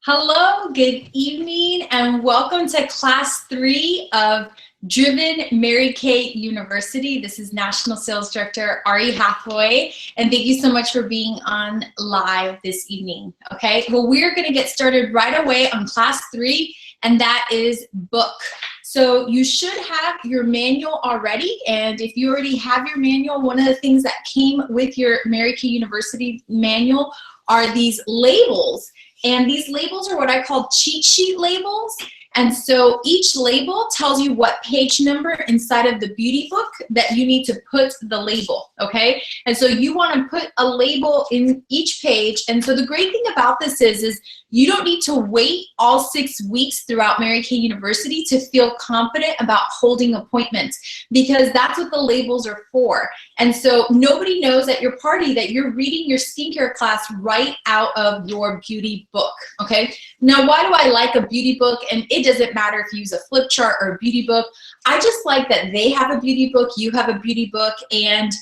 Hello, good evening, and welcome to Class 3 of Driven Mary Kay University. This is National Sales Director Auri Hatheway, and thank you so much for being on live this evening. Okay, well, we're going to get started right away on Class 3, and that is book. So you should have your manual already, and if you already have your manual, one of the things that came with your Mary Kay University manual are these labels. And these labels are what I call cheat sheet labels. And so each label tells you what page number inside of the beauty book that you need to put the label, okay? And so you want to put a label in each page. And so the great thing about this is you don't need to wait all 6 weeks throughout Mary Kay University to feel confident about holding appointments, because that's what the labels are for. And so nobody knows at your party that you're reading your skincare class right out of your beauty book, okay? Now, why do I like a beauty book? And it doesn't matter if you use a flip chart or a beauty book. I just like that they have a beauty book, you have a beauty book, and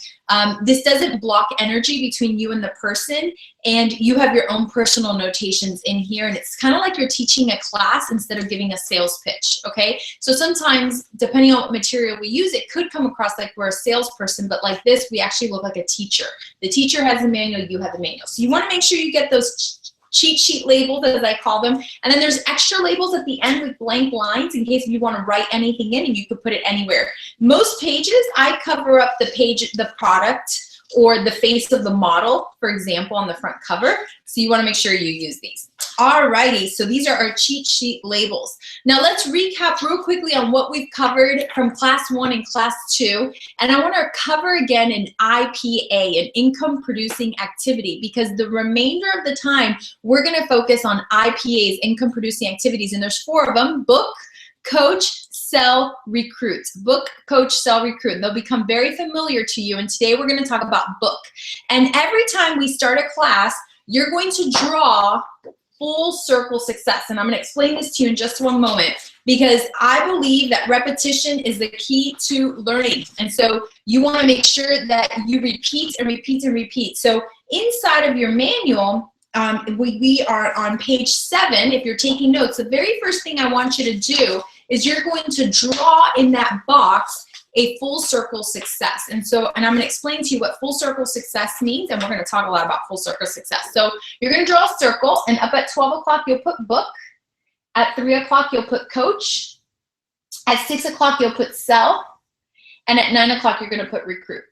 this doesn't block energy between you and the person, and you have your own personal notations in here, and it's kind of like you're teaching a class instead of giving a sales pitch, okay? So sometimes, depending on what material we use, it could come across like we're a salesperson, but like this, we actually look like a teacher. The teacher has the manual, you have the manual. So you want to make sure you get those cheat sheet labels, as I call them, and then there's extra labels at the end with blank lines in case you want to write anything in, and you could put it anywhere. Most pages, I cover up the page, the product, or the face of the model, for example, on the front cover. So you want to make sure you use these. Alrighty, so these are our cheat sheet labels. Now let's recap real quickly on what we've covered from Class 1 and Class 2. And I want to cover again an IPA, an income producing activity, because the remainder of the time, we're going to focus on IPAs, income producing activities. And there's 4 of them: book, coach, sell, recruit. Book, coach, sell, recruit. They'll become very familiar to you. And today we're going to talk about book. And every time we start a class, you're going to draw full circle success. And I'm going to explain this to you in just one moment, because I believe that repetition is the key to learning. And so you want to make sure that you repeat and repeat and repeat. So inside of your manual, we are on page 7. If you're taking notes, the very first thing I want you to do is you're going to draw in that box a full circle success. And I'm going to explain to you what full circle success means, and we're going to talk a lot about full circle success. So you're going to draw a circle, and up at 12 o'clock, you'll put book. At 3 o'clock, you'll put coach. At 6 o'clock, you'll put sell. And at 9 o'clock, you're going to put recruit.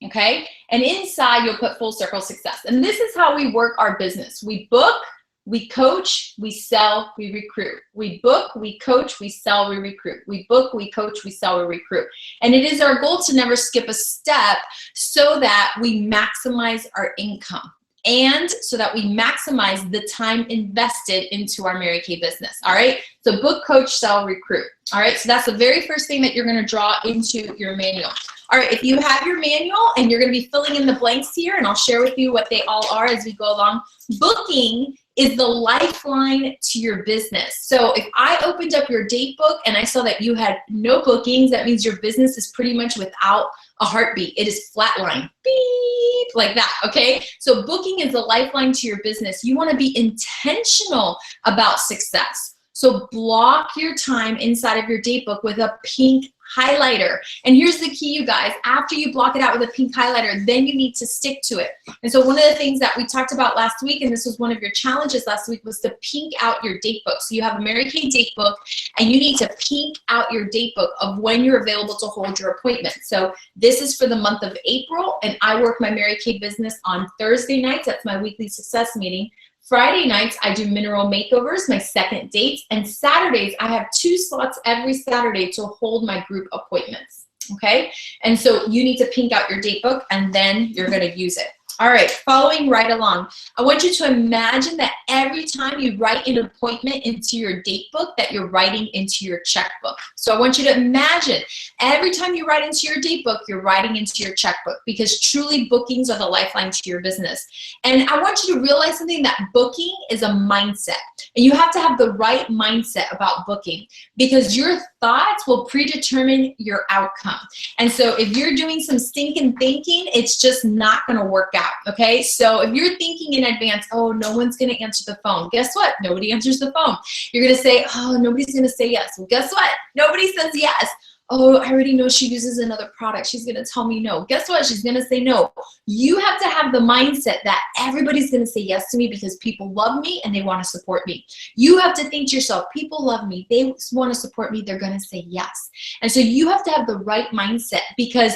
Okay? And inside, you'll put full circle success. And this is how we work our business. We book, we coach, we sell, we recruit. We book, we coach, we sell, we recruit. We book, we coach, we sell, we recruit. And it is our goal to never skip a step so that we maximize our income, and so that we maximize the time invested into our Mary Kay business. All right? So book, coach, sell, recruit. All right? So that's the very first thing that you're going to draw into your manual. All right, if you have your manual and you're going to be filling in the blanks here, and I'll share with you what they all are as we go along. Booking is the lifeline to your business. So if I opened up your date book and I saw that you had no bookings, that means your business is pretty much without a heartbeat. It is flatline, beep, like that, okay? So booking is the lifeline to your business. You want to be intentional about success. So block your time inside of your date book with a pink highlighter. And here's the key, you guys. After you block it out with a pink highlighter, then you need to stick to it. And so one of the things that we talked about last week, and this was one of your challenges last week, was to pink out your date book. So you have a Mary Kay date book, and you need to pink out your date book of when you're available to hold your appointment. So this is for the month of April, and I work my Mary Kay business on Thursday nights. That's my weekly success meeting. Friday nights, I do mineral makeovers, my second dates, and Saturdays, I have 2 slots every Saturday to hold my group appointments, okay? And so you need to pink out your date book, and then you're gonna use it. All right, following right along, I want you to imagine that every time you write an appointment into your date book, that you're writing into your checkbook. So I want you to imagine every time you write into your date book, you're writing into your checkbook, because truly bookings are the lifeline to your business. And I want you to realize something, that booking is a mindset. And you have to have the right mindset about booking, because your thoughts will predetermine your outcome. And so if you're doing some stinking thinking, it's just not going to work out, okay? So if you're thinking in advance, oh, no one's going to answer the phone, guess what? Nobody answers the phone. You're going to say, oh, nobody's going to say yes. Well, guess what? Nobody says yes. Oh, I already know she uses another product. She's going to tell me no. Guess what? She's going to say no. You have to have the mindset that everybody's going to say yes to me because people love me and they want to support me. You have to think to yourself, people love me. They want to support me. They're going to say yes. And so you have to have the right mindset because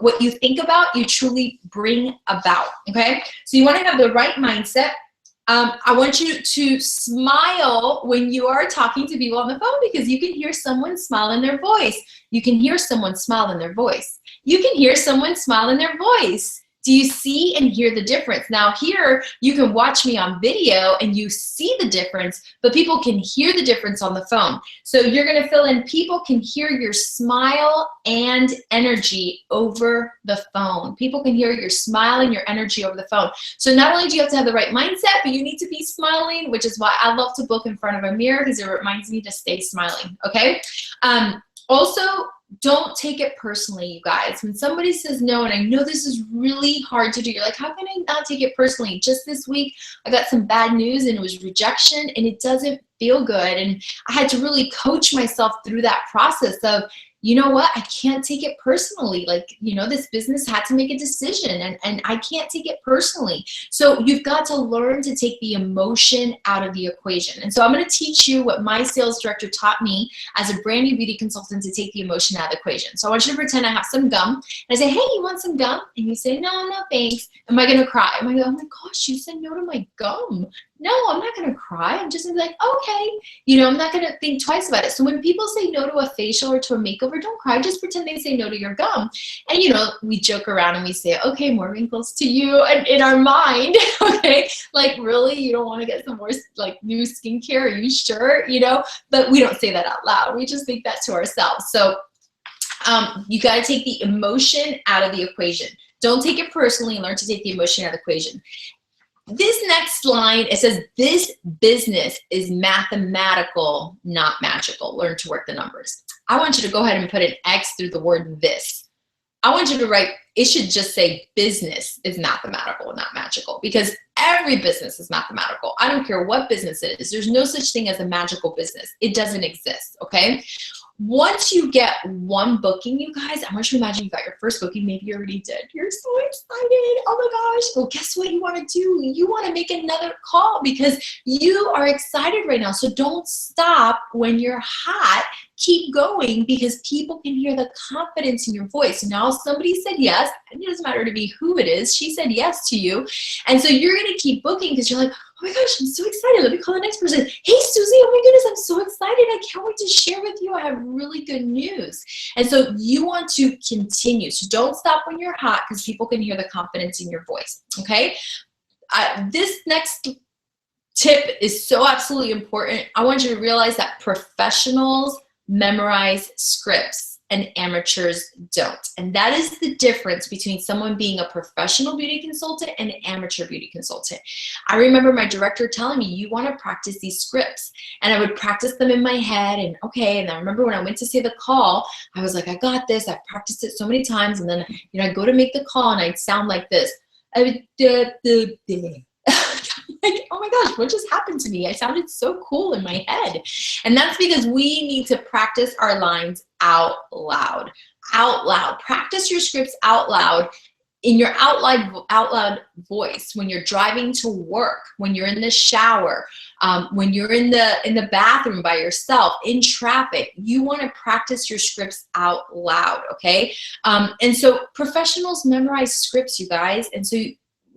what you think about, you truly bring about, okay? So you want to have the right mindset. I want you to smile when you are talking to people on the phone because you can hear someone smile in their voice. You can hear someone smile in their voice. You can hear someone smile in their voice. Do you see and hear the difference? Now here, you can watch me on video and you see the difference, but people can hear the difference on the phone. So you're gonna fill in, people can hear your smile and energy over the phone. People can hear your smile and your energy over the phone. So not only do you have to have the right mindset, but you need to be smiling, which is why I love to book in front of a mirror because it reminds me to stay smiling, okay? Also, don't take it personally, you guys. When somebody says no, and I know this is really hard to do, you're like, how can I not take it personally? Just this week, I got some bad news and it was rejection and it doesn't feel good. And I had to really coach myself through that process of, you know what, I can't take it personally. Like, you know, this business had to make a decision and I can't take it personally. So you've got to learn to take the emotion out of the equation. And so I'm going to teach you what my sales director taught me as a brand new beauty consultant to take the emotion out of the equation. So I want you to pretend I have some gum and I say, hey, you want some gum? And you say, no, thanks. Am I going to cry? Am I going, oh my gosh, you said no to my gum. No, I'm not going to cry. I'm just going to be like, okay. You know, I'm not going to think twice about it. So when people say no to a facial or to a makeover, don't cry. Just pretend they say no to your gum. And, you know, we joke around and we say, okay, more wrinkles to you. And in our mind, okay, like, really? You don't want to get some more, like, new skincare? Are you sure? You know, but we don't say that out loud. We just think that to ourselves. So you got to take the emotion out of the equation. Don't take it personally. Learn to take the emotion out of the equation. This next line, it says, this business is mathematical, not magical. Learn to work the numbers. I want you to go ahead and put an X through the word this. I want you to write, it should just say business is mathematical, not magical, because every business is mathematical. I don't care what business it is. There's no such thing as a magical business. It doesn't exist, okay? Once you get one booking, you guys, I want you to imagine you got your first booking. Maybe you already did. You're so excited. Oh my gosh. Well, guess what you want to do? You want to make another call because you are excited right now. So don't stop when you're hot. Keep going because people can hear the confidence in your voice. Now somebody said yes. It doesn't matter to me who it is. She said yes to you. And so you're going to keep booking because you're like, oh my gosh, I'm so excited. Let me call the next person. Hey, Susie, oh my goodness, I'm so excited. I can't wait to share with you. I have really good news. And so you want to continue. So don't stop when you're hot because people can hear the confidence in your voice, okay? This next tip is so absolutely important. I want you to realize that professionals memorize scripts and amateurs don't. And that is the difference between someone being a professional beauty consultant and an amateur beauty consultant. I remember my director telling me, you want to practice these scripts. And I would practice them in my head and okay. And I remember when I went to say the call, I was like, I got this. I've practiced it so many times. And then, you know, I'd go to make the call and I'd sound like this. Like, oh my gosh, what just happened to me? I sounded so cool in my head. And that's because we need to practice our lines out loud. Out loud. Practice your scripts out loud in your out loud voice when you're driving to work, when you're in the shower, when you're in the bathroom by yourself, in traffic. You want to practice your scripts out loud, okay? And so professionals memorize scripts, you guys. And so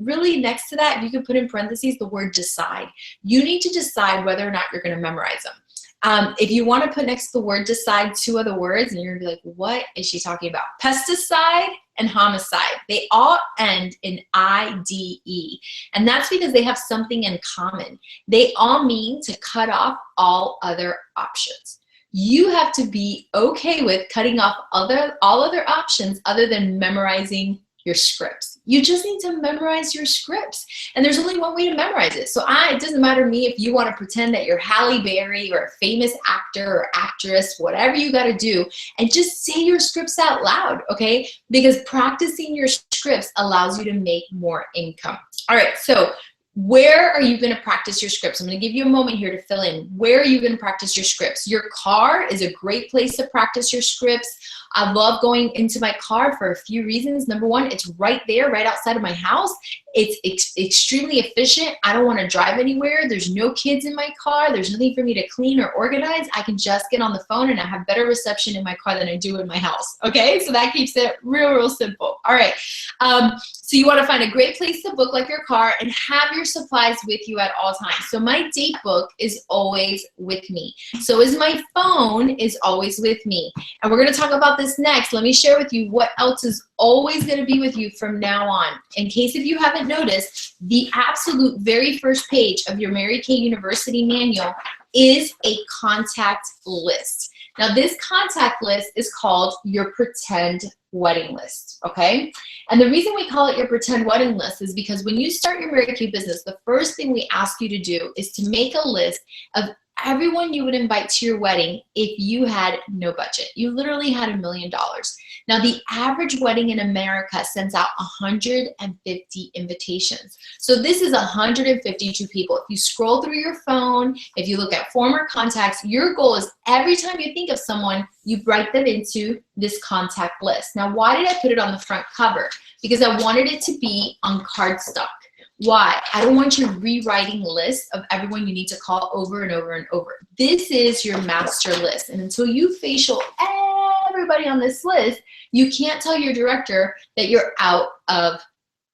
really next to that, you can put in parentheses the word decide. You need to decide whether or not you're going to memorize them. If you want to put next to the word decide two other words, and you're going to be like, what is she talking about? Pesticide and homicide. They all end in IDE. And that's because they have something in common. They all mean to cut off all other options. You have to be okay with cutting off all other options other than memorizing your scripts. You just need to memorize your scripts. And there's only one way to memorize it. So it doesn't matter to me if you want to pretend that you're Halle Berry or a famous actor or actress, whatever you got to do, and just say your scripts out loud, okay? Because practicing your scripts allows you to make more income. All right, so where are you going to practice your scripts? I'm going to give you a moment here to fill in. Where are you going to practice your scripts? Your car is a great place to practice your scripts. I love going into my car for a few reasons. Number one, it's right there, right outside of my house. It's extremely efficient. I don't want to drive anywhere. There's no kids in my car. There's nothing for me to clean or organize. I can just get on the phone and I have better reception in my car than I do in my house. Okay, so that keeps it real simple. All right, so you want to find a great place to book, like your car, and have your supplies with you at all times. So my date book is always with me. So is my phone is always with me. And we're going to talk about this next. Let me share with you what else is always going to be with you from now on. In case if you haven't noticed, the absolute very first page of your Mary Kay University manual is a contact list. Now this contact list is called your pretend wedding list, okay? And the reason we call it your pretend wedding list is because when you start your Mary Kay business, the first thing we ask you to do is to make a list of everyone you would invite to your wedding if you had no budget. You literally had $1 million. Now, the average wedding in America sends out 150 invitations. So this is 152 people. If you scroll through your phone, if you look at former contacts, your goal is every time you think of someone, you write them into this contact list. Now, why did I put it on the front cover? Because I wanted it to be on cardstock. Why? I don't want you rewriting lists of everyone you need to call over and over and over. This is your master list. And until you facial everybody on this list, you can't tell your director that you're out of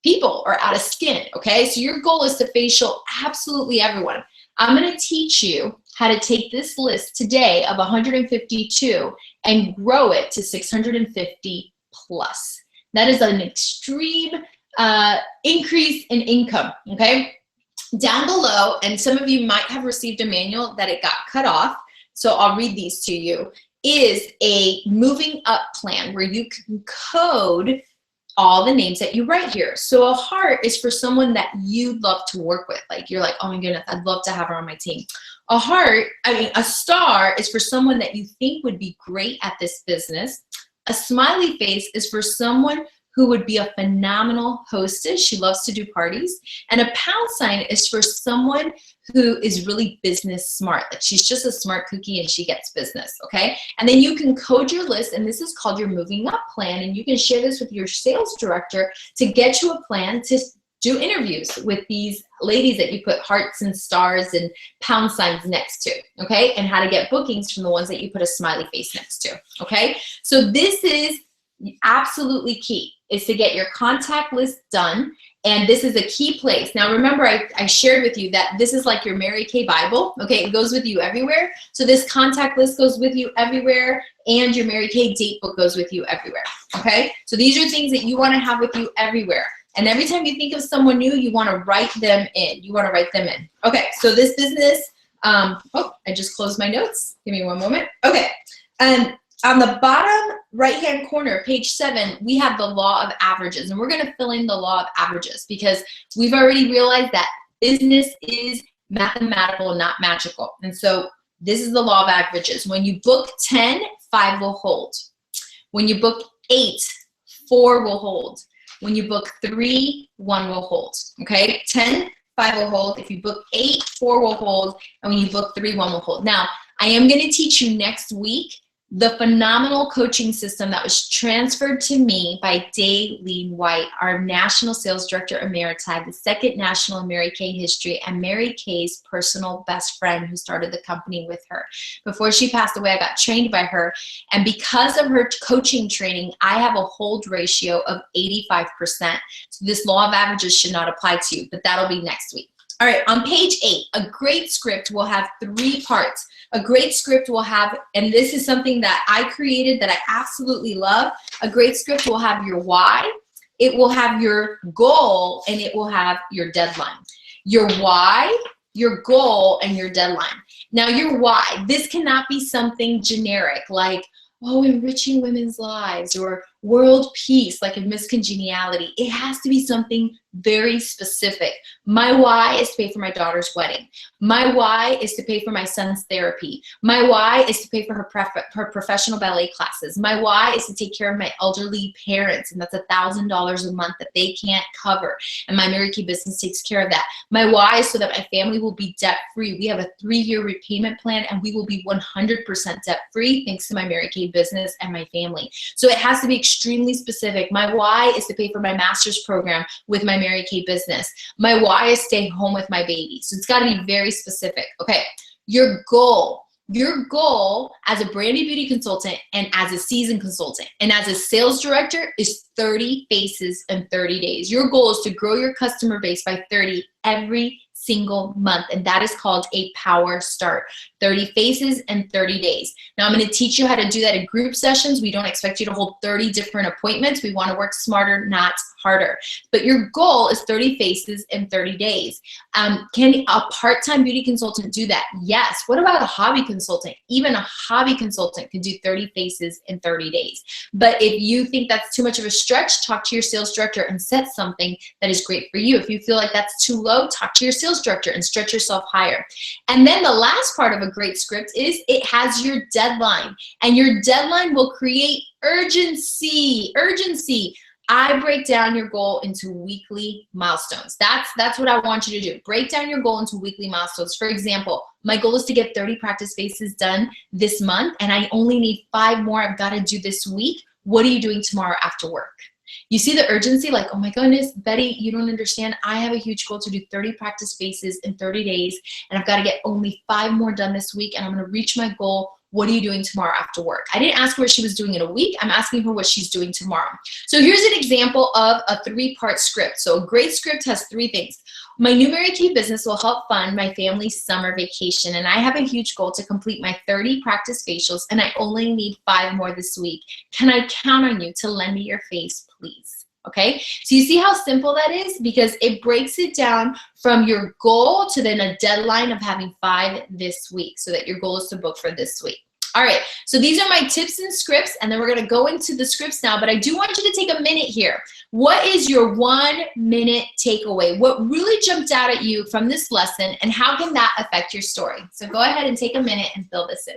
people or out of skin, okay? So your goal is to facial absolutely everyone. I'm going to teach you how to take this list today of 152 and grow it to 650 plus. That is an extreme increase in income, okay? Down below, and some of you might have received a manual that it got cut off, so I'll read these to you, is a moving up plan where you can code all the names that you write here. So a heart is for someone that you love to work with. Like you're like, oh my goodness, I'd love to have her on my team. A star is for someone that you think would be great at this business. A smiley face is for someone who would be a phenomenal hostess. She loves to do parties. And a pound sign is for someone who is really business smart. Like she's just a smart cookie and she gets business, okay? And then you can code your list, and this is called your moving up plan, and you can share this with your sales director to get you a plan to do interviews with these ladies that you put hearts and stars and pound signs next to, okay? And how to get bookings from the ones that you put a smiley face next to, okay? So this is absolutely key, is to get your contact list done. And this is a key place. Now remember, I shared with you that this is like your Mary Kay Bible, okay? It goes with you everywhere. So this contact list goes with you everywhere, and your Mary Kay date book goes with you everywhere, okay? So these are things that you wanna have with you everywhere. And every time you think of someone new, you wanna write them in. You wanna write them in. Okay, so this business, oh, I just closed my notes. Give me one moment. Okay, on the bottom right-hand corner, page 7, we have the law of averages, and we're going to fill in the law of averages because we've already realized that business is mathematical, not magical. And so this is the law of averages. When you book 10, 5 will hold. When you book 8, 4 will hold. When you book 3, 1 will hold. Okay, 10, 5 will hold. If you book 8, 4 will hold. And when you book 3, 1 will hold. Now, I am going to teach you next week the phenomenal coaching system that was transferred to me by Daylene White, our National Sales Director Emerita, the second national in Mary Kay history, and Mary Kay's personal best friend who started the company with her. Before she passed away, I got trained by her, and because of her coaching training, I have a hold ratio of 85%. So this law of averages should not apply to you, but that'll be next week. All right, on page 8, a great script will have 3 parts. A great script will have, and this is something that I created that I absolutely love, a great script will have your why, it will have your goal, and it will have your deadline. Your why, your goal, and your deadline. Now your why, this cannot be something generic like, oh, enriching women's lives, or world peace, like in Miss Congeniality. It has to be something very specific. My why is to pay for my daughter's wedding. My why is to pay for my son's therapy. My why is to pay for her professional ballet classes. My why is to take care of my elderly parents, and that's $1,000 a month that they can't cover, and my Mary Kay business takes care of that. My why is so that my family will be debt-free. We have a 3-year repayment plan, and we will be 100% debt-free thanks to my Mary Kay business and my family. So it has to be extremely specific. My why is to pay for my master's program with my Mary Kay business. My why is stay home with my baby. So it's got to be very specific. Okay, your goal as a brand new beauty consultant and as a seasoned consultant and as a sales director is 30 faces in 30 days. Your goal is to grow your customer base by 30 every single month, and that is called a power start. 30 faces in 30 days. Now I'm going to teach you how to do that in group sessions. We don't expect you to hold 30 different appointments. We want to work smarter, not harder. But your goal is 30 faces in 30 days. Can a part-time beauty consultant do that? Yes. What about a hobby consultant? Even a hobby consultant can do 30 faces in 30 days. But if you think that's too much of a stretch, talk to your sales director and set something that is great for you. If you feel like that's too low, talk to your sales director and stretch yourself higher. And then the last part of a great script is it has your deadline, and your deadline will create urgency. I break down your goal into weekly milestones. That's what I want you to do. Break down your goal into weekly milestones. For example, my goal is to get 30 practice spaces done this month, and I only need 5 more I've got to do this week. What are you doing tomorrow after work? You see the urgency, like, oh my goodness, Betty, you don't understand. I have a huge goal to do 30 practice spaces in 30 days, and I've got to get only 5 more done this week, and I'm going to reach my goal. What are you doing tomorrow after work? I didn't ask her what she was doing in a week. I'm asking her what she's doing tomorrow. So here's an example of a 3-part script. So a great script has 3 things. My new Mary Kay business will help fund my family's summer vacation, and I have a huge goal to complete my 30 practice facials, and I only need 5 more this week. Can I count on you to lend me your face, please? Okay, so you see how simple that is, because it breaks it down from your goal to then a deadline of having 5 this week, so that your goal is to book for this week. All right, so these are my tips and scripts, and then we're going to go into the scripts now, but I do want you to take a minute here. What is your 1-minute takeaway? What really jumped out at you from this lesson, and how can that affect your story? So go ahead and take a minute and fill this in.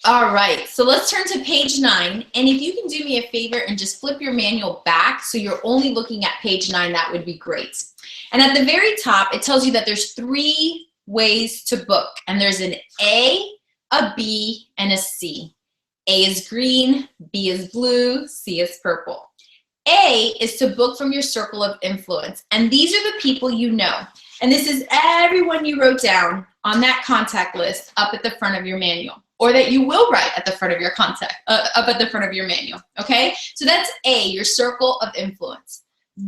All right, so let's turn to page 9. And if you can do me a favor and just flip your manual back so you're only looking at page 9, that would be great. And at the very top, it tells you that there's 3 ways to book. And there's an A, a B, and a C. A is green, B is blue, C is purple. A is to book from your circle of influence. And these are the people you know. And this is everyone you wrote down on that contact list up at the front of your manual, or that you will write at the front of your up at the front of your manual, okay? So that's A, your circle of influence.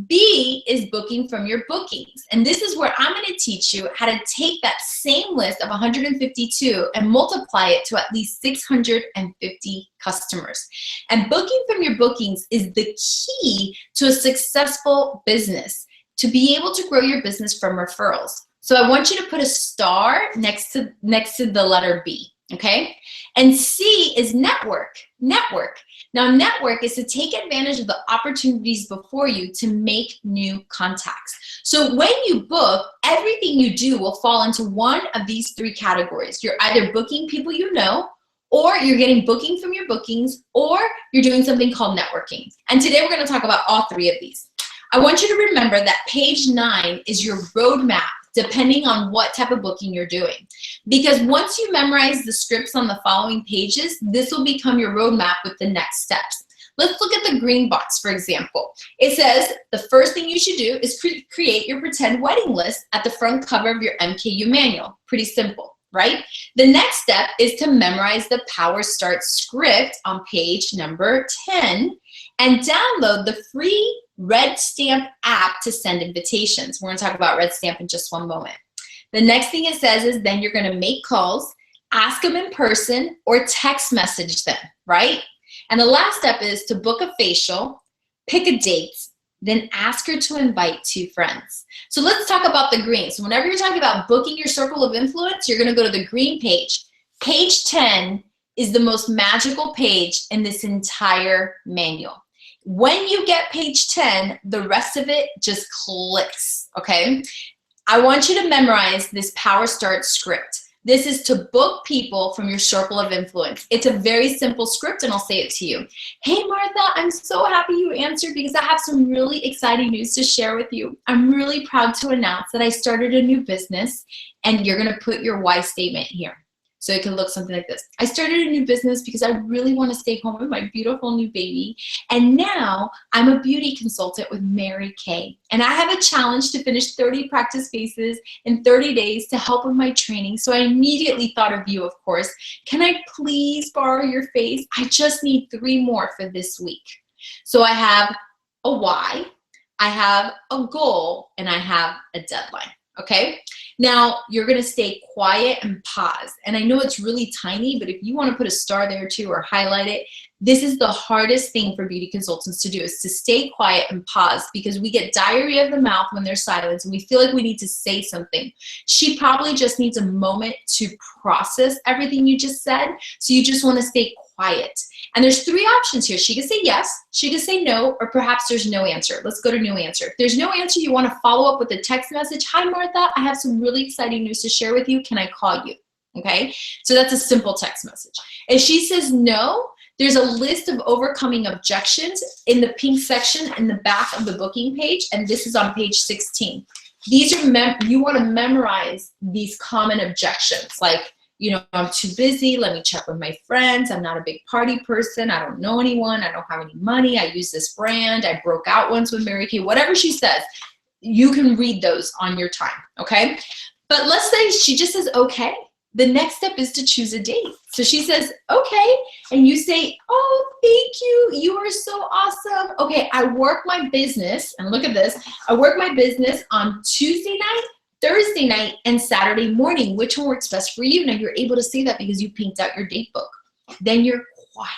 B is booking from your bookings. And this is where I'm gonna teach you how to take that same list of 152 and multiply it to at least 650 customers. And booking from your bookings is the key to a successful business, to be able to grow your business from referrals. So I want you to put a star next to the letter B. Okay, and C is network. Now, network is to take advantage of the opportunities before you to make new contacts. So when you book, everything you do will fall into one of these 3 categories. You're either booking people you know, or you're getting booking from your bookings, or you're doing something called networking. And today we're going to talk about all 3 of these. I want you to remember that page 9 is your roadmap, depending on what type of booking you're doing. Because once you memorize the scripts on the following pages, this will become your roadmap with the next steps. Let's look at the green box, for example. It says the first thing you should do is create your pretend wedding list at the front cover of your MKU manual. Pretty simple, right? The next step is to memorize the Power Start script on page number 10 and download the free Red Stamp app to send invitations. We're gonna talk about Red Stamp in just one moment. The next thing it says is then you're gonna make calls, ask them in person, or text message them, right? And the last step is to book a facial, pick a date, then ask her to invite 2 friends. So let's talk about the green. So whenever you're talking about booking your circle of influence, you're gonna go to the green page. Page 10 is the most magical page in this entire manual. When you get page 10, the rest of it just clicks, okay? I want you to memorize this Power Start script. This is to book people from your circle of influence. It's a very simple script, and I'll say it to you. Hey, Martha, I'm so happy you answered because I have some really exciting news to share with you. I'm really proud to announce that I started a new business, and you're gonna put your why statement here. So it can look something like this. I started a new business because I really want to stay home with my beautiful new baby. And now I'm a beauty consultant with Mary Kay. And I have a challenge to finish 30 practice faces in 30 days to help with my training. So I immediately thought of you, of course. Can I please borrow your face? I just need 3 more for this week. So I have a why, I have a goal, and I have a deadline. Okay? Now, you're gonna stay quiet and pause. And I know it's really tiny, but if you wanna put a star there too or highlight it, this is the hardest thing for beauty consultants to do, is to stay quiet and pause, because we get diarrhea of the mouth when there's silence and we feel like we need to say something. She probably just needs a moment to process everything you just said, so you just wanna stay quiet. And there's 3 options here. She could say yes, she could say no, or perhaps there's no answer. Let's go to no answer. If there's no answer, you want to follow up with a text message. Hi, Martha, I have some really exciting news to share with you. Can I call you? Okay, so that's a simple text message. If she says no, there's a list of overcoming objections in the pink section in the back of the booking page, and this is on page 16. These are, you want to memorize these common objections, like, you know, I'm too busy, let me check with my friends, I'm not a big party person, I don't know anyone, I don't have any money, I use this brand, I broke out once with Mary Kay, whatever she says, you can read those on your time, okay? But let's say she just says okay. The next step is to choose a date. So she says, okay, and you say, oh, thank you, you are so awesome. Okay, I work my business, and look at this, I work my business on Tuesday night, Thursday night, and Saturday morning. Which one works best for you? Now you're able to say that because you pinked out your date book. Then you're quiet.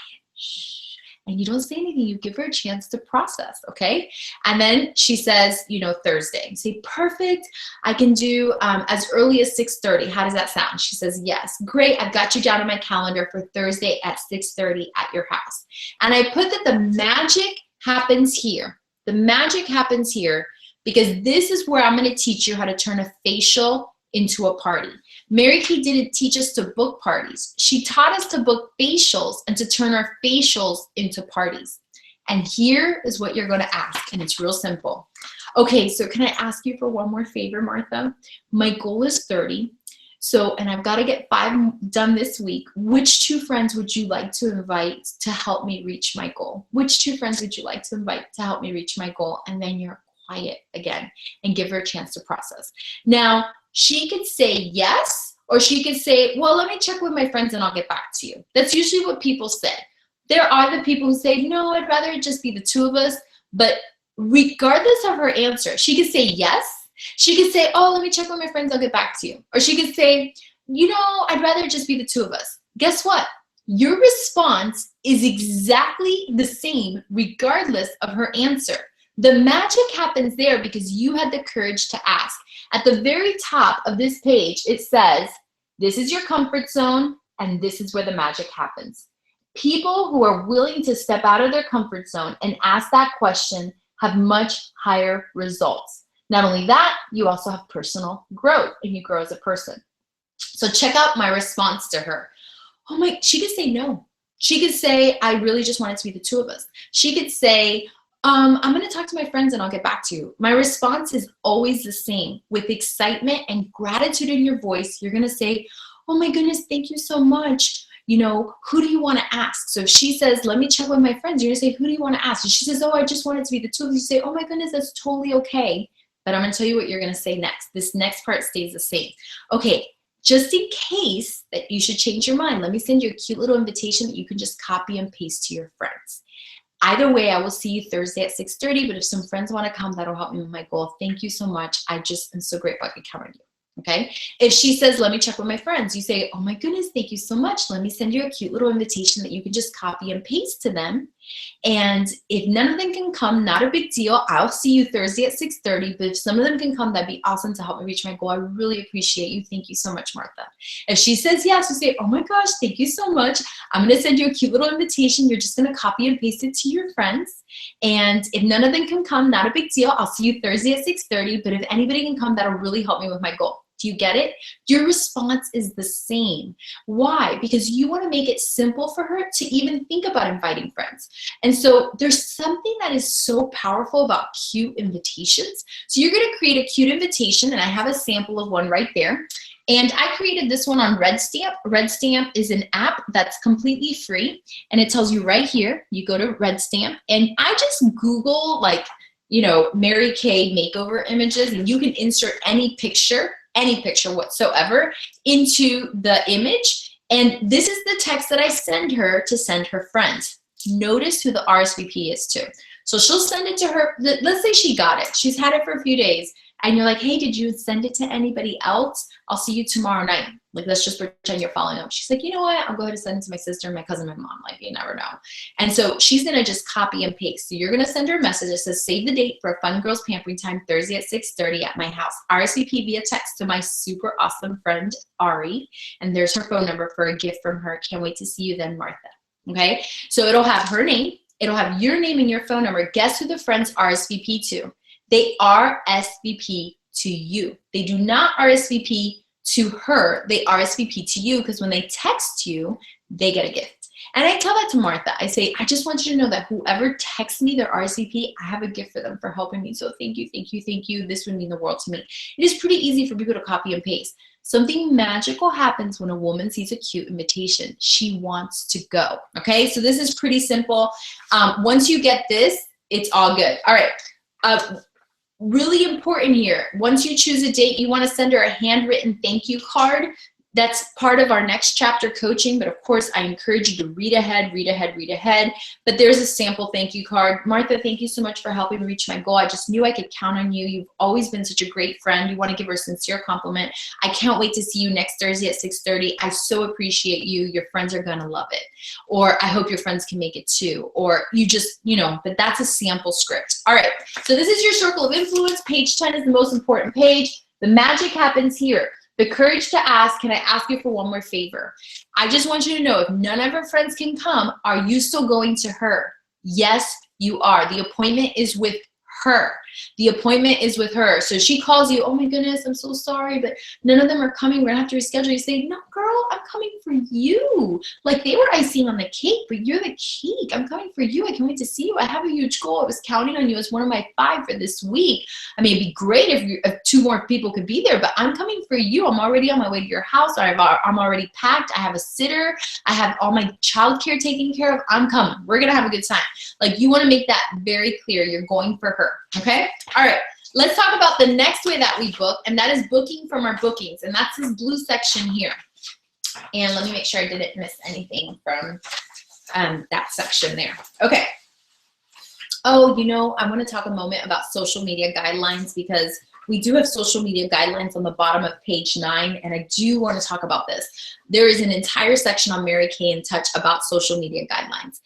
And you don't say anything. You give her a chance to process, okay? And then she says, you know, Thursday. You say, perfect. I can do as early as 6:30. How does that sound? She says, yes. Great. I've got you down on my calendar for Thursday at 6:30 at your house. And I put that the magic happens here. The magic happens here because this is where I'm going to teach you how to turn a facial into a party. Mary Kay didn't teach us to book parties. She taught us to book facials and to turn our facials into parties. And here is what you're going to ask, and it's real simple. Okay, so can I ask you for one more favor, Martha? My goal is 30. So, and I've got to get 5 done this week. Which 2 friends would you like to invite to help me reach my goal? Which 2 friends would you like to invite to help me reach my goal? And then you're quiet again and give her a chance to process. Now, she could say yes, or she could say, well, let me check with my friends and I'll get back to you. That's usually what people say. There are the people who say, no, I'd rather it just be the 2 of us. But regardless of her answer, she could say yes. She could say, oh, let me check with my friends, I'll get back to you. Or she could say, you know, I'd rather it just be the 2 of us. Guess what? Your response is exactly the same regardless of her answer. The magic happens there because you had the courage to ask. At the very top of this page, it says, this is your comfort zone, and this is where the magic happens. People who are willing to step out of their comfort zone and ask that question have much higher results. Not only that, you also have personal growth, and you grow as a person. So check out my response to her. Oh my, she could say no. She could say, I really just want it to be the 2 of us. She could say, I'm going to talk to my friends and I'll get back to you. My response is always the same. With excitement and gratitude in your voice, you're going to say, oh my goodness, thank you so much. You know, who do you want to ask? So if she says, let me check with my friends, you're going to say, who do you want to ask? And she says, oh, I just want it to be the 2 of you. You say, oh my goodness, that's totally okay. But I'm going to tell you what you're going to say next. This next part stays the same. Okay, just in case that you should change your mind, let me send you a cute little invitation that you can just copy and paste to your friends. Either way, I will see you Thursday at 6:30, but if some friends want to come, that'll help me with my goal. Thank you so much. I just am so grateful I could count on you. Okay. If she says, let me check with my friends, you say, oh my goodness, thank you so much. Let me send you a cute little invitation that you can just copy and paste to them. And if none of them can come, not a big deal. I'll see you Thursday at 6:30. But if some of them can come, that'd be awesome to help me reach my goal. I really appreciate you. Thank you so much, Martha. If she says yes, you say, oh my gosh, thank you so much. I'm going to send you a cute little invitation. You're just going to copy and paste it to your friends. And if none of them can come, not a big deal. I'll see you Thursday at 6:30. But if anybody can come, that'll really help me with my goal. Do you get it? Your response is the same. Why? Because you want to make it simple for her to even think about inviting friends. And so there's something that is so powerful about cute invitations. So you're going to create a cute invitation, and I have a sample of one right there. And I created this one on Red Stamp. Red Stamp is an app that's completely free, and it tells you right here, you go to Red Stamp, and I just Google Mary Kay makeover images, and you can insert any picture whatsoever into the image. And this is the text that I send her to send her friends. Notice who the RSVP is to. So she'll send it to her. Let's say she got it. She's had it for a few days. And you're like, hey, did you send it to anybody else? I'll see you tomorrow night. Like, let's just pretend you're following up. She's like, you know what? I'll go ahead and send it to my sister, my cousin, my mom. Like, you never know. And so she's going to just copy and paste. So you're going to send her a message that says, save the date for a fun girls pampering time Thursday at 6:30 at my house. RSVP via text to my super awesome friend, Auri. And there's her phone number for a gift from her. Can't wait to see you then, Martha. Okay? So it'll have her name. It'll have your name and your phone number. Guess who the friends RSVP to? They RSVP to you. They do not RSVP to her. They RSVP to you, because when they text you, they get a gift. And I tell that to Martha. I say, I just want you to know that whoever texts me their RSVP, I have a gift for them for helping me. So thank you, thank you, thank you. This would mean the world to me. It is pretty easy for people to copy and paste. Something magical happens when a woman sees a cute invitation. She wants to go. Okay, so this is pretty simple. Once you get this, it's all good. All right. Really important here. Once you choose a date, you want to send her a handwritten thank you card. That's part of our next chapter coaching, but of course I encourage you to read ahead. But there's a sample thank you card. Martha, thank you so much for helping me reach my goal. I just knew I could count on you. You've always been such a great friend. You want to give her a sincere compliment. I can't wait to see you next Thursday at 6:30. I so appreciate you. Your friends are going to love it. Or I hope your friends can make it too. Or you just, but that's a sample script. All right, so this is your circle of influence. Page 10 is the most important page. The magic happens here. The courage to ask, can I ask you for one more favor? I just want you to know, if none of her friends can come, are you still going to her? Yes, you are. The appointment is with her. The appointment is with her. So she calls you, oh my goodness, I'm so sorry, but none of them are coming. We're gonna have to reschedule. You say, no, girl, I'm coming for you. Like, they were icing on the cake, but you're the cake. I'm coming for you. I can't wait to see you. I have a huge goal. I was counting on you as one of my 5 for this week. I mean, it'd be great if 2 more people could be there, but I'm coming for you. I'm already on my way to your house. I'm already packed. I have a sitter. I have all my childcare taken care of. I'm coming. We're gonna have a good time. Like, you wanna make that very clear. You're going for her, okay? All right, let's talk about the next way that we book, and that is booking from our bookings, and that's this blue section here. And let me make sure I didn't miss anything from that section there. Okay. Oh, I want to talk a moment about social media guidelines, because we do have social media guidelines on the bottom of page 9, and I do want to talk about this. There is an entire section on Mary Kay in Touch about social media guidelines.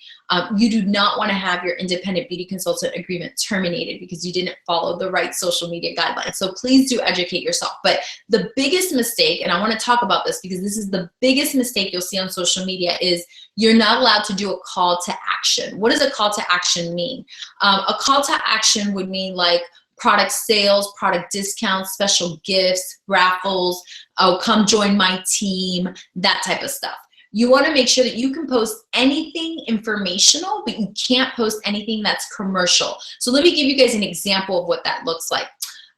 You do not want to have your independent beauty consultant agreement terminated because you didn't follow the right social media guidelines. So please do educate yourself. But the biggest mistake, and I want to talk about this because this is the biggest mistake you'll see on social media, is you're not allowed to do a call to action. What does a call to action mean? A call to action would mean like product sales, product discounts, special gifts, raffles, oh, come join my team, that type of stuff. You want to make sure that you can post anything informational, but you can't post anything that's commercial. So let me give you guys an example of what that looks like.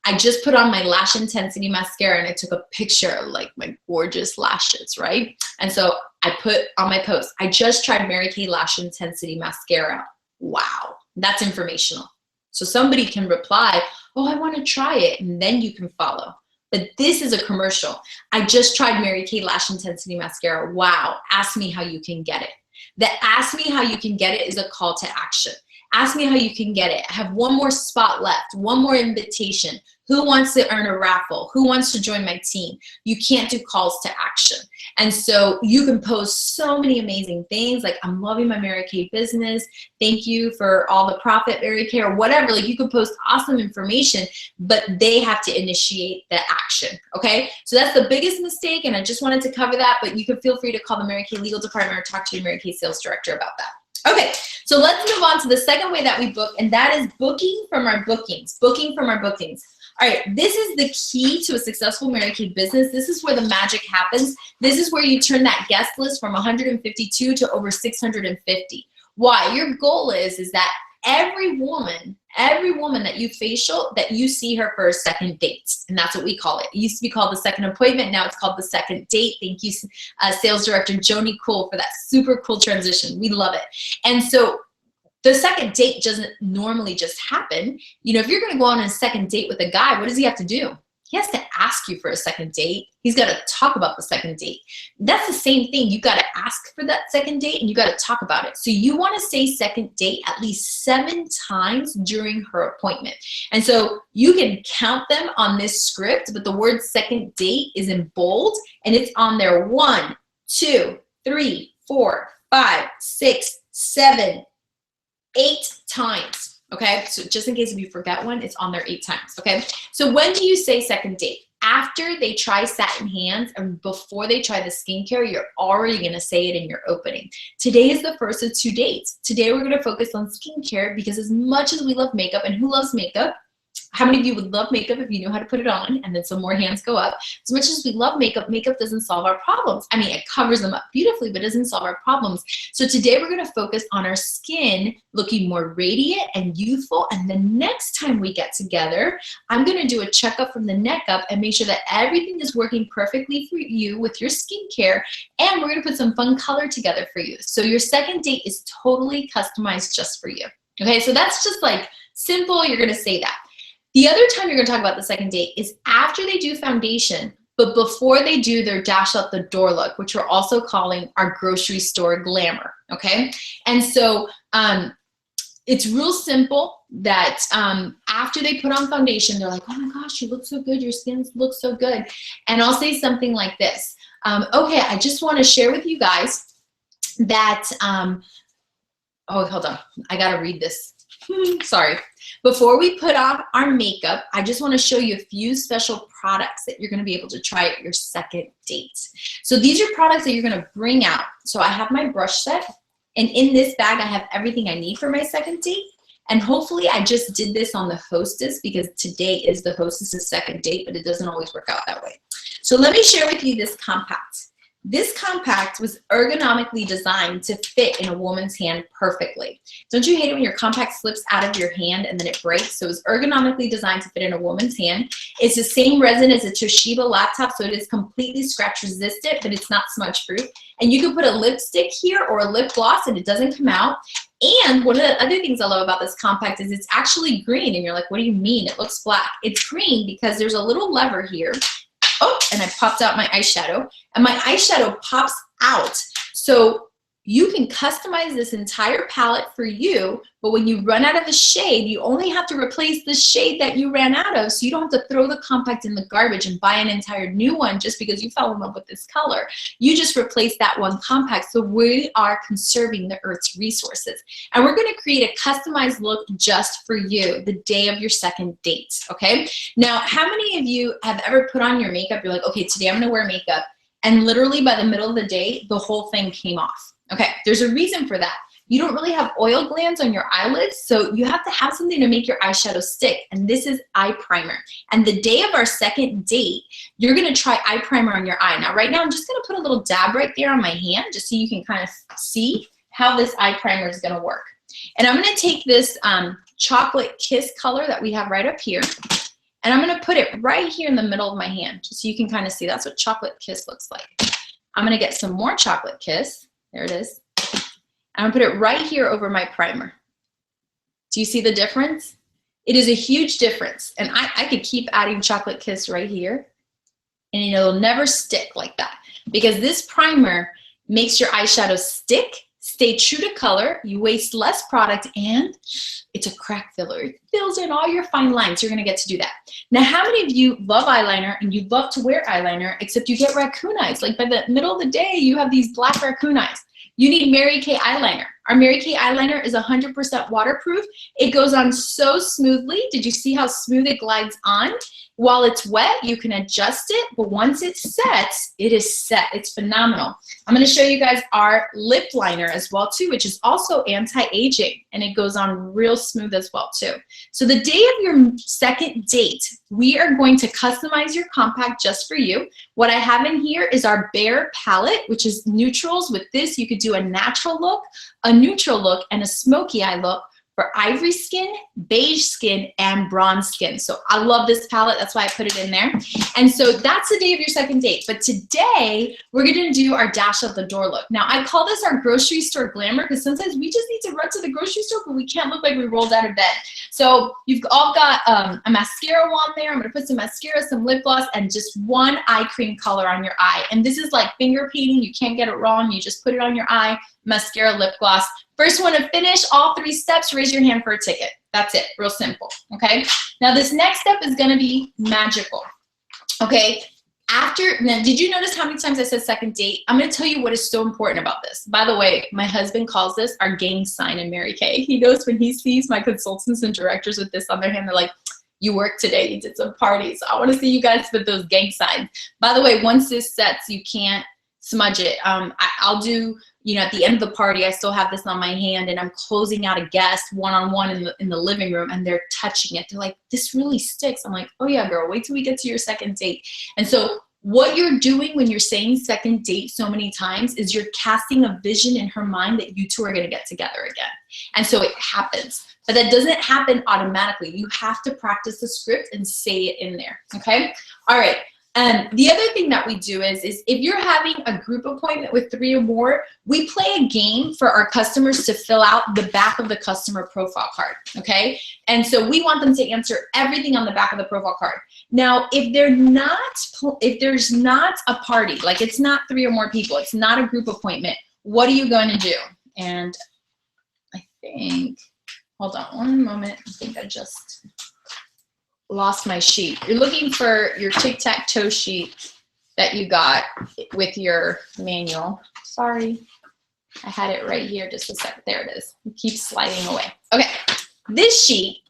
I just put on my Lash Intensity mascara, and I took a picture of like my gorgeous lashes, right? And so I put on my post, I just tried Mary Kay Lash Intensity mascara. Wow, that's informational. So somebody can reply, oh, I want to try it, and then you can follow. But this is a commercial. I just tried Mary Kay Lash Intensity mascara. Wow, ask me how you can get it. The ask me how you can get it is a call to action. Ask me how you can get it. I have one more spot left, one more invitation. Who wants to earn a raffle? Who wants to join my team? You can't do calls to action. And so you can post so many amazing things like, I'm loving my Mary Kay business. Thank you for all the profit, Mary Kay, or whatever. Like, you can post awesome information, but they have to initiate the action, okay? So that's the biggest mistake, and I just wanted to cover that, but you can feel free to call the Mary Kay legal department or talk to your Mary Kay sales director about that. Okay, so let's move on to the second way that we book, and that is booking from our bookings. Booking from our bookings. All right, this is the key to a successful Mary Kay business. This is where the magic happens. This is where you turn that guest list from 152 to over 650. Why? Your goal is that every woman that you facial, that you see her for a second date. And that's what we call it. It used to be called the second appointment. Now it's called the second date. Thank you, Sales Director Joni Cool, for that super cool transition. We love it. And so the second date doesn't normally just happen. You know, if you're going to go on a second date with a guy, what does he have to do? He has to ask you for a second date. He's got to talk about the second date. That's the same thing. You got to ask for that second date, and you got to talk about it. So you want to say second date at least 7 times during her appointment. And so you can count them on this script, but the word second date is in bold, and it's on there 1, 2, 3, 4, 5, 6, 7, 8 times, okay? So just in case if you forget one, it's on there 8 times, okay? So when do you say second date? After they try satin hands and before they try the skincare, you're already gonna say it in your opening. Today is the first of 2 dates. Today we're gonna focus on skincare because as much as we love makeup, and who loves makeup? How many of you would love makeup if you knew how to put it on? And then some more hands go up. As much as we love makeup, makeup doesn't solve our problems. I mean, it covers them up beautifully, but doesn't solve our problems. So today we're gonna focus on our skin looking more radiant and youthful. And the next time we get together, I'm gonna do a checkup from the neck up and make sure that everything is working perfectly for you with your skincare. And we're gonna put some fun color together for you. So your second date is totally customized just for you. Okay, so that's just like simple, you're gonna say that. The other time you're gonna talk about the second date is after they do foundation, but before they do their dash out the door look, which we're also calling our grocery store glamour, okay? And so it's real simple that after they put on foundation, they're like, oh my gosh, you look so good, your skin looks so good. And I'll say something like this. Okay, I just wanna share with you guys that, oh, hold on, I gotta read this. Sorry. Before we put on our makeup, I just want to show you a few special products that you're going to be able to try at your second date. So these are products that you're going to bring out. So I have my brush set, and in this bag I have everything I need for my second date. And hopefully I just did this on the hostess because today is the hostess's second date, but it doesn't always work out that way. So let me share with you this compact. This compact was ergonomically designed to fit in a woman's hand perfectly. Don't you hate it when your compact slips out of your hand and then it breaks? So it was ergonomically designed to fit in a woman's hand. It's the same resin as a Toshiba laptop, so it is completely scratch resistant, but it's not smudge proof. And you can put a lipstick here or a lip gloss and it doesn't come out. And one of the other things I love about this compact is it's actually green. And you're like, what do you mean? It looks black. It's green because there's a little lever here. Oh, and I popped out my eyeshadow, and my eyeshadow pops out. So you can customize this entire palette for you, but when you run out of a shade, you only have to replace the shade that you ran out of, so you don't have to throw the compact in the garbage and buy an entire new one just because you fell in love with this color. You just replace that one compact, so we are conserving the Earth's resources. And we're gonna create a customized look just for you the day of your second date, okay? Now, how many of you have ever put on your makeup, you're like, okay, today I'm gonna wear makeup, and literally by the middle of the day, the whole thing came off? Okay, there's a reason for that. You don't really have oil glands on your eyelids, so you have to have something to make your eyeshadow stick, and this is eye primer. And the day of our second date, you're gonna try eye primer on your eye. Now, right now, I'm just gonna put a little dab right there on my hand, just so you can kind of see how this eye primer is gonna work. And I'm gonna take this chocolate kiss color that we have right up here, and I'm gonna put it right here in the middle of my hand, just so you can kind of see. That's what chocolate kiss looks like. I'm gonna get some more chocolate kiss. There it is. I'm gonna put it right here over my primer. Do you see the difference? It is a huge difference. And I could keep adding chocolate kiss right here, and it'll never stick like that, because this primer makes your eyeshadow stick Stay true to color, you waste less product, and it's a crack filler. It fills in all your fine lines. You're gonna get to do that. Now, how many of you love eyeliner and you love to wear eyeliner, except you get raccoon eyes? Like by the middle of the day, you have these black raccoon eyes. You need Mary Kay eyeliner. Our Mary Kay eyeliner is 100% waterproof. It goes on so smoothly. Did you see how smooth it glides on? While it's wet, you can adjust it, but once it sets, it is set. It's phenomenal. I'm gonna show you guys our lip liner as well too, which is also anti-aging, and it goes on real smooth as well too. So the day of your second date, we are going to customize your compact just for you. What I have in here is our Bare palette, which is neutrals. With this, you could do a natural look, a neutral look, and a smoky eye look for ivory skin, beige skin, and bronze skin. So I love this palette. That's why I put it in there. And so that's the day of your second date. But today, we're gonna do our dash out the door look. Now, I call this our grocery store glamour because sometimes we just need to run to the grocery store, but we can't look like we rolled out of bed. So you've all got a mascara wand there. I'm gonna put some mascara, some lip gloss, and just one eye cream color on your eye. And this is like finger painting. You can't get it wrong. You just put it on your eye, mascara, lip gloss. First one to finish all 3 steps, raise your hand for a ticket. That's it, real simple, okay? Now this next step is gonna be magical, okay? Now did you notice how many times I said second date? I'm gonna tell you what is so important about this. By the way, my husband calls this our gang sign in Mary Kay. He knows when he sees my consultants and directors with this on their hand, they're like, you worked today, you did some parties. I wanna see you guys with those gang signs. By the way, once this sets, you can't smudge it. I'll do, you know, at the end of the party, I still have this on my hand and I'm closing out a guest one-on-one in the living room and they're touching it. They're like, this really sticks. I'm like, oh yeah, girl, wait till we get to your second date. And so what you're doing when you're saying second date so many times is you're casting a vision in her mind that you two are gonna get together again. And so it happens, but that doesn't happen automatically. You have to practice the script and say it in there, okay? All right. And the other thing that we do is if you're having a group appointment with 3 or more, we play a game for our customers to fill out the back of the customer profile card, okay? And so we want them to answer everything on the back of the profile card. Now, if there's not a party, like it's not 3 or more people, it's not a group appointment, what are you going to do? And I think, hold on one moment, I think I just lost my sheet. You're looking for your tic-tac-toe sheet that you got with your manual. Sorry, I had it right here just a sec. There it is. It keeps sliding away. Okay, this sheet,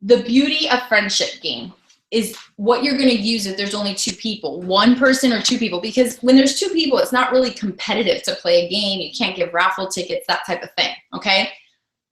the beauty of friendship game, is what you're gonna use if there's only 2 people, 1 person or 2 people, because when there's 2 people, it's not really competitive to play a game. You can't give raffle tickets, that type of thing, okay?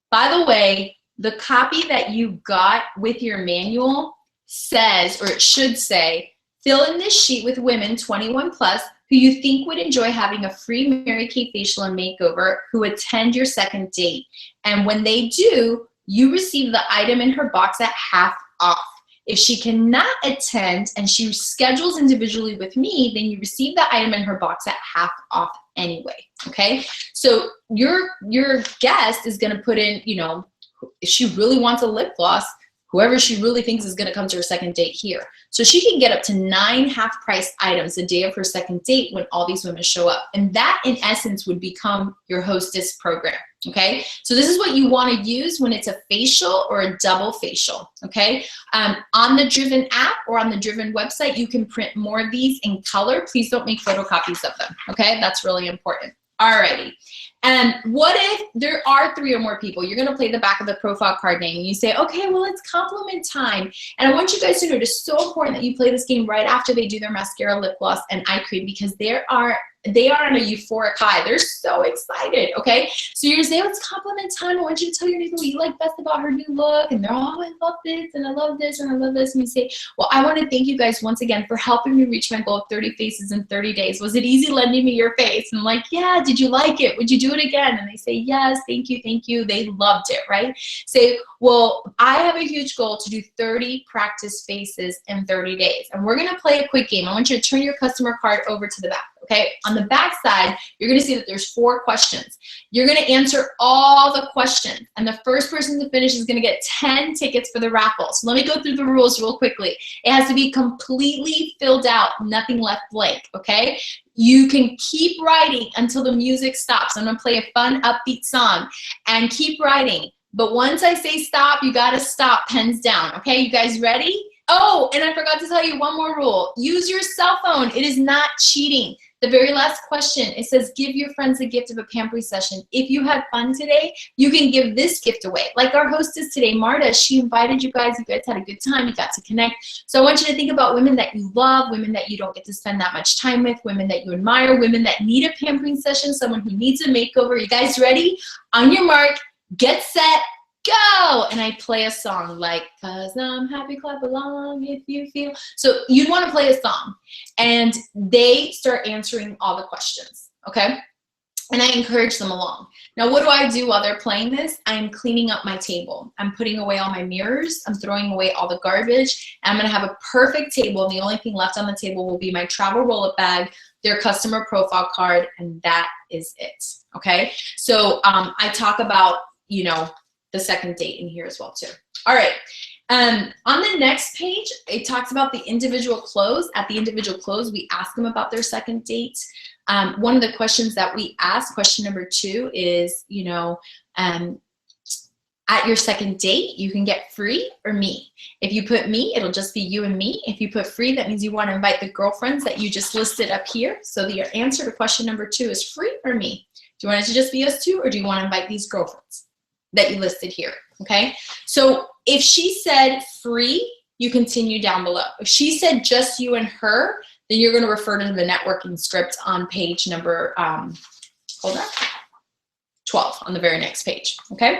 By the way, the copy that you got with your manual says, or it should say, fill in this sheet with women 21 plus who you think would enjoy having a free Mary Kay facial and makeover who attend your second date. And when they do, you receive the item in her box at half off. If she cannot attend and she schedules individually with me, then you receive the item in her box at half off anyway, okay? So your guest is gonna put in, you know, if she really wants a lip gloss, whoever she really thinks is gonna come to her second date here. So she can get up to 9 half-price items the day of her second date when all these women show up. And that, in essence, would become your hostess program, okay? So this is what you wanna use when it's a facial or a double facial, okay? On the Driven app or on the Driven website, you can print more of these in color. Please don't make photocopies of them, okay? That's really important. Alrighty. And what if there are 3 or more people? You're gonna play the back of the profile card name and you say, okay, well, it's compliment time. And I want you guys to know it is so important that you play this game right after they do their mascara, lip gloss, and eye cream, because they are on a euphoric high. They're so excited, okay? So you're gonna say, oh, it's compliment time. I want you to tell your neighbor what you like best about her new look. And they're, oh, I love this, and I love this, and I love this. And you say, well, I wanna thank you guys once again for helping me reach my goal of 30 faces in 30 days. Was it easy lending me your face? And I'm like, yeah, did you like it? Would you do it again? And they say, yes, thank you, thank you. They loved it, right? Say, well, I have a huge goal to do 30 practice faces in 30 days. And we're gonna play a quick game. I want you to turn your customer card over to the back. okay? On the back side, you're gonna see that there's 4 questions. You're gonna answer all the questions, and the first person to finish is gonna get 10 tickets for the raffle. So let me go through the rules real quickly. It has to be completely filled out, nothing left blank, okay? You can keep writing until the music stops. I'm gonna play a fun, upbeat song, and keep writing. But once I say stop, you gotta stop, pens down, okay? You guys ready? Oh, and I forgot to tell you one more rule. Use your cell phone. It is not cheating. The very last question, it says, give your friends the gift of a pampering session. If you had fun today, you can give this gift away. Like our hostess today, Marta, she invited you guys had a good time, you got to connect. So I want you to think about women that you love, women that you don't get to spend that much time with, women that you admire, women that need a pampering session, someone who needs a makeover. You guys ready? On your mark, get set, go! And I play a song like, 'cause I'm happy, clap along if you feel. So you'd want to play a song, and they start answering all the questions, okay? And I encourage them along. Now, what do I do while they're playing this? I'm cleaning up my table. I'm putting away all my mirrors. I'm throwing away all the garbage. And I'm gonna have a perfect table. And the only thing left on the table will be my travel roll-up bag, their customer profile card, and that is it, okay? So I talk about, you know, the second date in here as well too. All right, on the next page, it talks about the individual close. At the individual close, we ask them about their second date. One of the questions that we ask, question number 2 is, you know, at your second date, you can get free or me. If you put me, it'll just be you and me. If you put free, that means you want to invite the girlfriends that you just listed up here. So your answer to question number 2 is free or me. Do you want it to just be us 2, or do you want to invite these girlfriends that you listed here, okay? So if she said free, you continue down below. If she said just you and her, then you're gonna refer to the networking script on page number, hold on, 12 on the very next page, okay?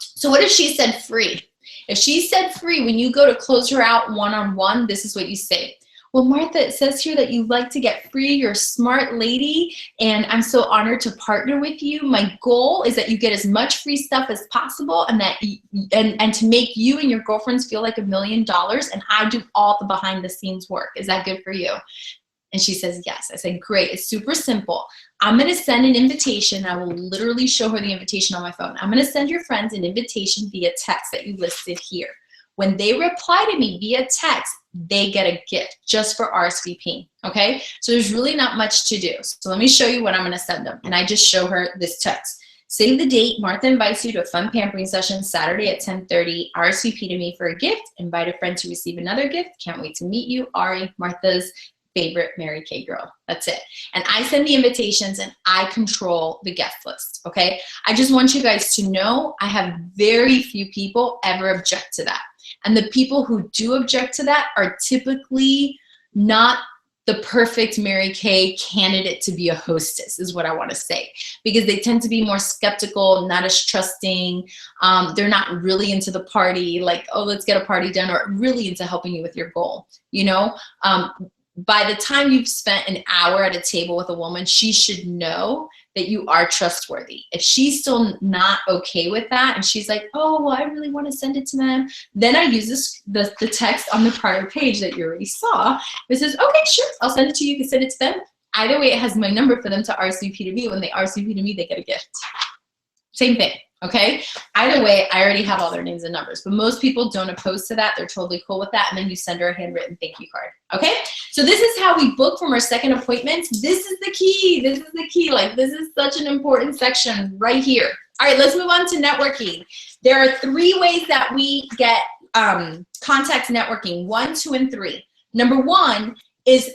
So what if she said free? If she said free, when you go to close her out one-on-one, this is what you say. Well, Martha, it says here that you like to get free. You're a smart lady, and I'm so honored to partner with you. My goal is that you get as much free stuff as possible, and that and to make you and your girlfriends feel like $1 million, and I do all the behind-the-scenes work. Is that good for you? And she says yes. I said, great. It's super simple. I'm going to send an invitation. I will literally show her the invitation on my phone. I'm going to send your friends an invitation via text that you listed here. When they reply to me via text, they get a gift just for RSVP, okay? So there's really not much to do. So let me show you what I'm gonna send them. And I just show her this text. Save the date. Martha invites you to a fun pampering session Saturday at 10:30. RSVP to me for a gift. Invite a friend to receive another gift. Can't wait to meet you. Ari, Martha's favorite Mary Kay girl. That's it. And I send the invitations, and I control the guest list, okay? I just want you guys to know I have very few people ever object to that. And the people who do object to that are typically not the perfect Mary Kay candidate to be a hostess, is what I want to say. Because they tend to be more skeptical, not as trusting. They're not really into the party, like, oh, let's get a party done, or really into helping you with your goal, you know? By the time you've spent an hour at a table with a woman, she should know that you are trustworthy. If she's still not okay with that, and she's like, oh, well, I really want to send it to them, then I use the text on the prior page that you already saw. It says, okay, sure, I'll send it to you. You can send it to them. Either way, it has my number for them to RSVP to me. When they RSVP to me, they get a gift. Same thing, okay? Either way, I already have all their names and numbers, but most people don't oppose to that. They're totally cool with that, and then you send her a handwritten thank you card, okay? So this is how we book from our second appointments. This is the key. This is the key. Like, this is such an important section right here. All right, let's move on to networking. There are 3 ways that we get contact networking, 1, 2, and 3. Number 1 is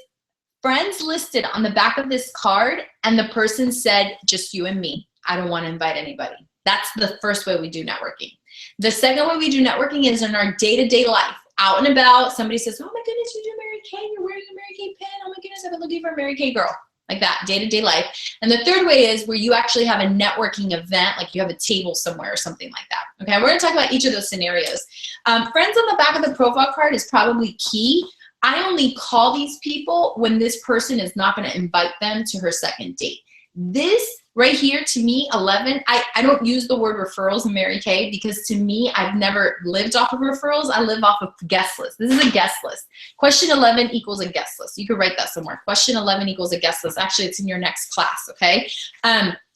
friends listed on the back of this card, and the person said, just you and me. I don't want to invite anybody. That's the first way we do networking. The second way we do networking is in our day-to-day life. Out and about, somebody says, oh my goodness, you do Mary Kay, you're wearing a Mary Kay pin. Oh my goodness, I've been looking for a Mary Kay girl. Like that, day-to-day life. And the third way is where you actually have a networking event, like you have a table somewhere or something like that. Okay, we're gonna talk about each of those scenarios. Friends on the back of the profile card is probably key. I only call these people when this person is not gonna invite them to her second date. This Right here, to me, 11, I don't use the word referrals in Mary Kay because to me, I've never lived off of referrals. I live off of guest list. This is a guest list. Question 11 equals a guest list. You could write that somewhere. Question 11 equals a guest list. Actually, it's in your next class, okay?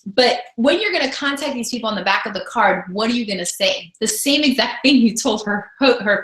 But when you're going to contact these people on the back of the card, what are you going to say? The same exact thing you told her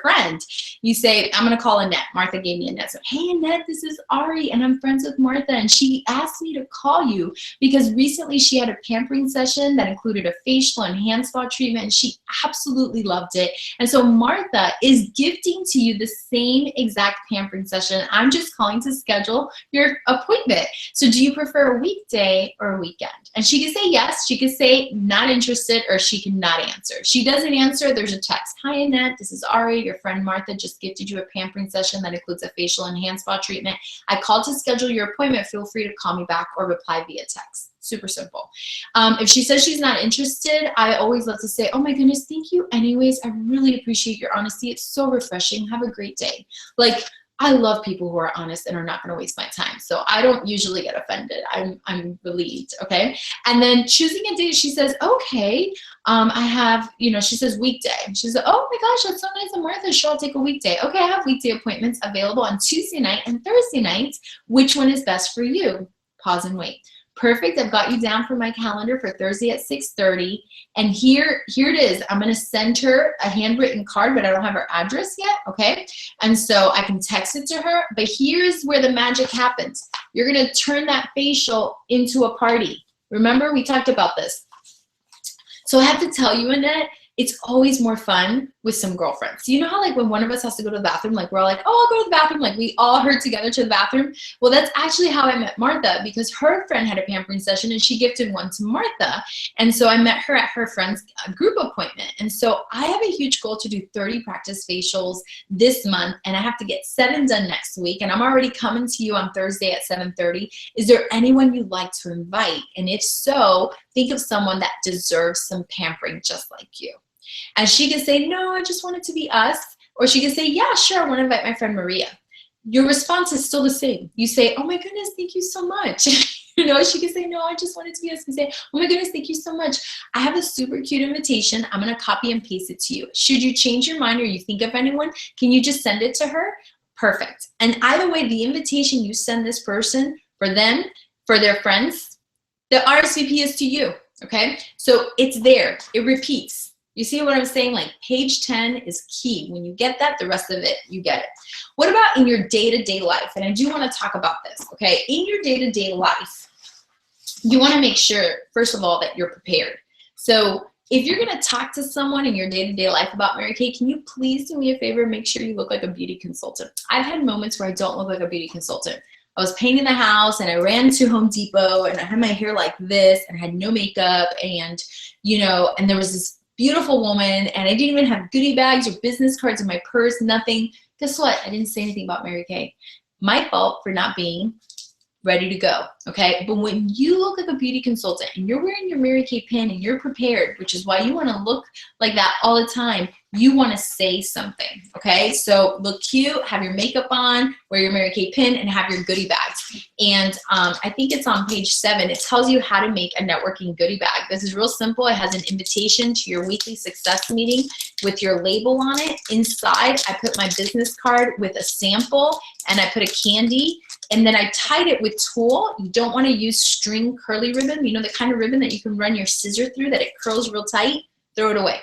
friend. You say, I'm going to call Annette. Martha gave me Annette. So, hey, Annette, this is Auri, and I'm friends with Martha, and she asked me to call you because recently she had a pampering session that included a facial and hand spa treatment, and she absolutely loved it. And so Martha is gifting to you the same exact pampering session. I'm just calling to schedule your appointment. So do you prefer a weekday or a weekend? And she can say yes, she could say not interested, or she can not answer. If she doesn't answer, there's a text. Hi, Annette, this is Auri. Your friend Martha just gifted you a pampering session that includes a facial and hand spa treatment. I called to schedule your appointment. Feel free to call me back or reply via text. Super simple. If she says she's not interested, I always love to say, oh my goodness, thank you anyways. I really appreciate your honesty. It's so refreshing. Have a great day. Like, I love people who are honest and are not going to waste my time. So I don't usually get offended. I'm relieved, okay? And then choosing a date, she says, okay, I have, she says weekday. She says, oh my gosh, that's so nice of Martha. Sure, I'll take a weekday. Okay, I have weekday appointments available on Tuesday night and Thursday night. Which one is best for you? Pause and wait. Perfect. I've got you down for my calendar for Thursday at 6:30. And here it is. I'm going to send her a handwritten card, but I don't have her address yet. Okay. And so I can text it to her. But here's where the magic happens. You're going to turn that facial into a party. Remember, we talked about this. So I have to tell you, Annette, it's always more fun with some girlfriends. You know how like when one of us has to go to the bathroom, like we're all like, oh, I'll go to the bathroom. Like we all herd together to the bathroom. Well, that's actually how I met Martha because her friend had a pampering session and she gifted one to Martha. And so I met her at her friend's group appointment. And so I have a huge goal to do 30 practice facials this month. And I have to get 7 done next week. And I'm already coming to you on Thursday at 7:30. Is there anyone you'd like to invite? And if so, think of someone that deserves some pampering just like you. And she can say, no, I just want it to be us. Or she can say, yeah, sure, I want to invite my friend Maria. Your response is still the same. You say, oh my goodness, thank you so much. She can say, no, I just want it to be us. You say, oh my goodness, thank you so much. I have a super cute invitation. I'm going to copy and paste it to you. Should you change your mind or you think of anyone, can you just send it to her? Perfect. And either way, the invitation you send this person for them, for their friends, the RSVP is to you. Okay. So it's there. It repeats. You see what I'm saying? Like page 10 is key. When you get that, the rest of it, you get it. What about in your day-to-day life? And I do want to talk about this, okay? In your day-to-day life, you want to make sure, first of all, that you're prepared. So if you're going to talk to someone in your day-to-day life about Mary Kay, can you please do me a favor? Make sure you look like a beauty consultant. I've had moments where I don't look like a beauty consultant. I was painting the house and I ran to Home Depot and I had my hair like this and I had no makeup and, and there was this beautiful woman, and I didn't even have goodie bags or business cards in my purse, nothing. Guess what? I didn't say anything about Mary Kay. My fault for not being ready to go, okay? But when you look like a beauty consultant and you're wearing your Mary Kay pin and you're prepared, which is why you want to look like that all the time, you want to say something, okay? So look cute, have your makeup on, wear your Mary Kay pin, and have your goodie bags. And I think it's on page 7. It tells you how to make a networking goodie bag. This is real simple. It has an invitation to your weekly success meeting with your label on it. Inside, I put my business card with a sample, and I put a candy, and then I tied it with tulle. You don't want to use string curly ribbon. You know, the kind of ribbon that you can run your scissor through that it curls real tight? Throw it away.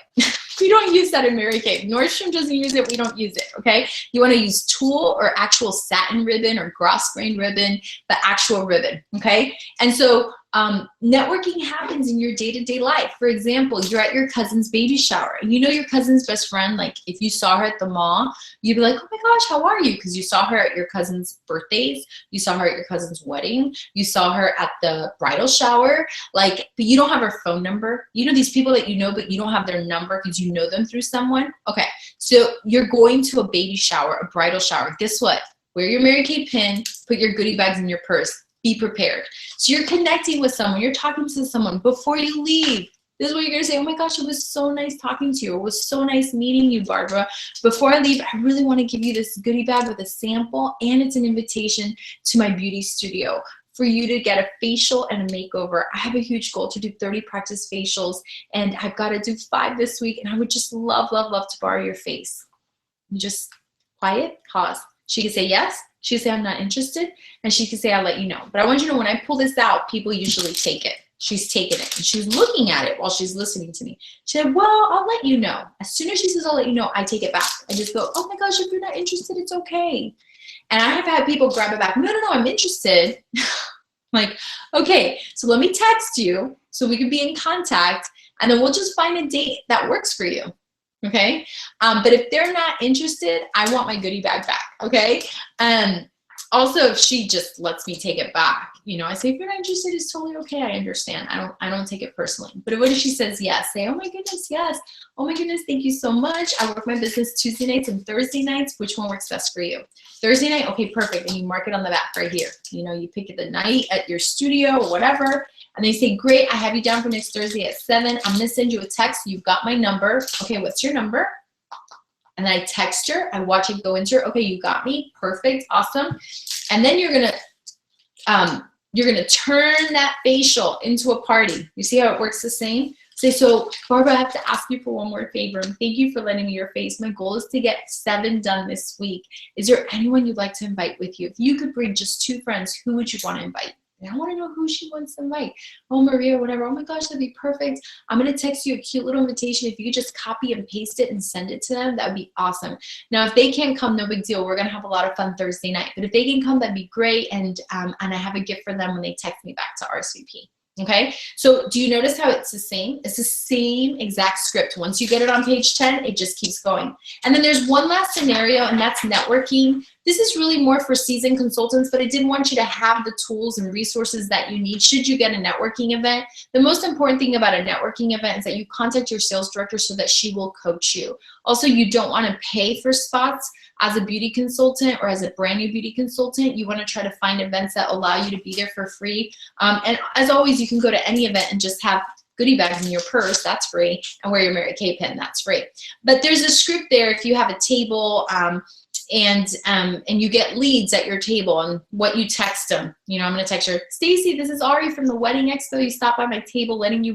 We don't use that in Mary Kay. Nordstrom doesn't use it. We don't use it, okay? You want to use tulle or actual satin ribbon or gross grain ribbon, the actual ribbon, okay? And so networking happens in your day-to-day life. For example, you're at your cousin's baby shower. And you know your cousin's best friend, like if you saw her at the mall, you'd be like, oh my gosh, how are you? Because you saw her at your cousin's birthdays. You saw her at your cousin's wedding. You saw her at the bridal shower. Like, but you don't have her phone number. You know these people that you know, but you don't have their number because you know them through someone? Okay, so you're going to a baby shower, a bridal shower. Guess what? Wear your Mary Kay pin, put your goodie bags in your purse. Be prepared. So you're connecting with someone, you're talking to someone before you leave. This is what you're gonna say, oh my gosh, it was so nice talking to you. It was so nice meeting you, Barbara. Before I leave, I really wanna give you this goodie bag with a sample, and it's an invitation to my beauty studio for you to get a facial and a makeover. I have a huge goal to do 30 practice facials, and I've got to do 5 this week, and I would just love, love, love to borrow your face. You just quiet, pause. She could say yes, she could say I'm not interested, and she could say I'll let you know. But I want you to know when I pull this out, people usually take it. She's taken it, and she's looking at it while she's listening to me. She said, well, I'll let you know. As soon as she says I'll let you know, I take it back. I just go, oh my gosh, if you're not interested, it's okay. And I have had people grab it back. No, no, no, I'm interested. Like, okay, so let me text you so we can be in contact, and then we'll just find a date that works for you. Okay. But if they're not interested, I want my goodie bag back. Okay. Also, if she just lets me take it back, you know, I say, if you're not interested, it's totally okay. I understand. I don't take it personally. But what if she says yes? Say, oh my goodness, yes. Oh my goodness, thank you so much. I work my business Tuesday nights and Thursday nights. Which one works best for you? Thursday night? Okay, perfect. And you mark it on the back right here. You know, you pick the night at your studio or whatever. And they say, great, I have you down for next Thursday at 7. I'm going to send you a text. You've got my number. Okay, what's your number? And I text her. I watch it go into her. Okay, you got me. Perfect. Awesome. And then you're gonna turn that facial into a party. You see how it works the same? Say, so Barbara, I have to ask you for one more favor. And thank you for lending me your face. My goal is to get 7 done this week. Is there anyone you'd like to invite with you? If you could bring just 2 friends, who would you want to invite? And I want to know who she wants to invite. Oh, Maria, whatever. Oh my gosh, that'd be perfect. I'm going to text you a cute little invitation. If you could just copy and paste it and send it to them, that would be awesome. Now, if they can't come, no big deal. We're going to have a lot of fun Thursday night. But if they can come, that'd be great. And I have a gift for them when they text me back to RSVP. Okay, so do you notice how it's the same? It's the same exact script. Once you get it on page 10, it just keeps going. And then there's one last scenario, and that's networking. This is really more for seasoned consultants, but I did want you to have the tools and resources that you need should you get a networking event. The most important thing about a networking event is that you contact your sales director so that she will coach you. Also, you don't want to pay for spots. As a beauty consultant or as a brand new beauty consultant, you want to try to find events that allow you to be there for free. And as always, you can go to any event and just have goodie bags in your purse, that's free, and wear your Mary Kay pin, that's free. But there's a script there if you have a table and you get leads at your table and what you text them. You know, I'm going to text her, Stacy, this is Auri from the Wedding Expo. You stopped by my table letting you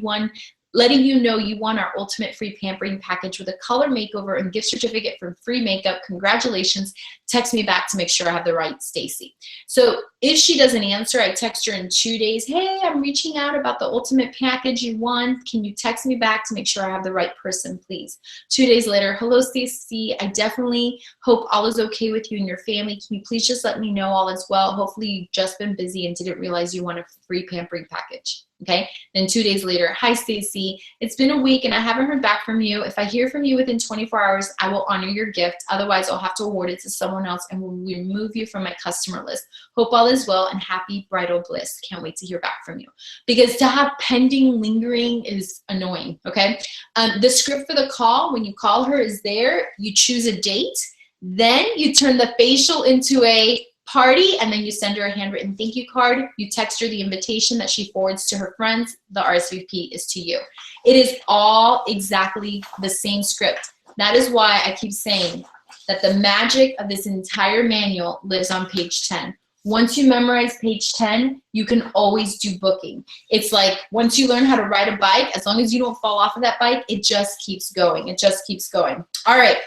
know you won our ultimate free pampering package with a color makeover and gift certificate for free makeup. Congratulations. Text me back to make sure I have the right Stacy. So if she doesn't answer, I text her in 2 days. Hey, I'm reaching out about the ultimate package you won. Can you text me back to make sure I have the right person, please? 2 days later, hello, Stacy. I definitely hope all is okay with you and your family. Can you please just let me know all is well? Hopefully you've just been busy and didn't realize you won a free pampering package. Okay, then 2 days later, hi Stacy, it's been a week and I haven't heard back from you. If I hear from you within 24 hours, I will honor your gift. Otherwise, I'll have to award it to someone else and will remove you from my customer list. Hope all is well and happy bridal bliss. Can't wait to hear back from you. Because to have pending lingering is annoying, okay? The script for the call, when you call her, is there. You choose a date. Then you turn the facial into a party, and then you send her a handwritten thank you card. You text her the invitation that she forwards to her friends. The RSVP is to you. It is all exactly the same script. That is why I keep saying that the magic of this entire manual lives on page 10. Once you memorize page 10, you can always do booking. It's like once you learn how to ride a bike, as long as you don't fall off of that bike, it just keeps going. It just keeps going. All right.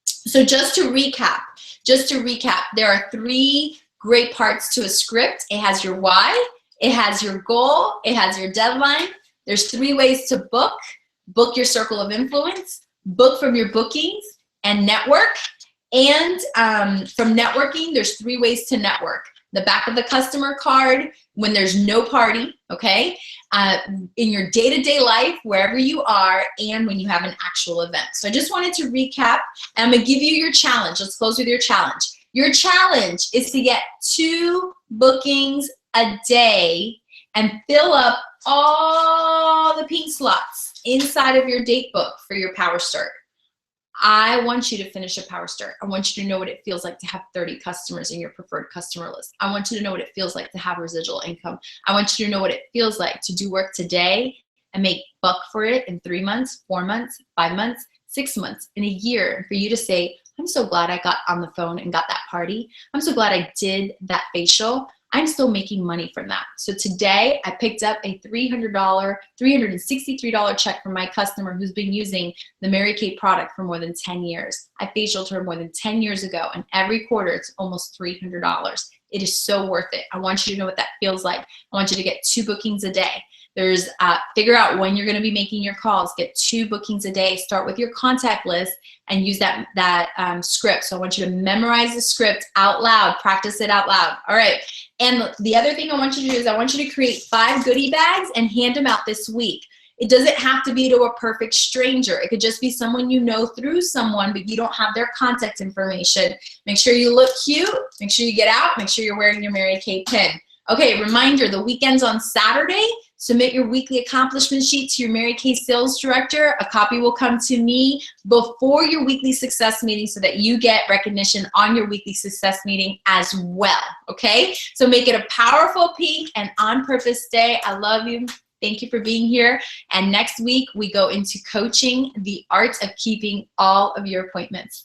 So just to recap, there are 3 great parts to a script. It has your why, it has your goal, it has your deadline. There's 3 ways to book. Book your circle of influence, book from your bookings, and network. And from networking, there's 3 ways to network. The back of the customer card, when there's no party, okay? In your day-to-day life, wherever you are, and when you have an actual event. So I just wanted to recap, and I'm gonna give you your challenge. Let's close with your challenge. Your challenge is to get 2 bookings a day and fill up all the pink slots inside of your date book for your Power Start. I want you to finish a Power Start. I want you to know what it feels like to have 30 customers in your preferred customer list. I want you to know what it feels like to have residual income. I want you to know what it feels like to do work today and make buck for it in 3 months, 4 months, 5 months, 6 months, in a year, for you to say, I'm so glad I got on the phone and got that party. I'm so glad I did that facial. I'm still making money from that. So today I picked up a $363 check from my customer who's been using the Mary Kay product for more than 10 years. I facialed her more than 10 years ago, and every quarter it's almost $300. It is so worth it. I want you to know what that feels like. I want you to get 2 bookings a day. There's figure out when you're going to be making your calls. Get 2 bookings a day. Start with your contact list and use that script. So I want you to memorize the script out loud. Practice it out loud. All right. And the other thing I want you to do is I want you to create 5 goodie bags and hand them out this week. It doesn't have to be to a perfect stranger. It could just be someone you know through someone, but you don't have their contact information. Make sure you look cute. Make sure you get out. Make sure you're wearing your Mary Kay pin. Okay, reminder, the weekend's on Saturday. Submit your weekly accomplishment sheet to your Mary Kay sales director. A copy will come to me before your weekly success meeting so that you get recognition on your weekly success meeting as well, okay? So make it a powerful, pink, and on-purpose day. I love you. Thank you for being here. And next week, we go into coaching, the art of keeping all of your appointments.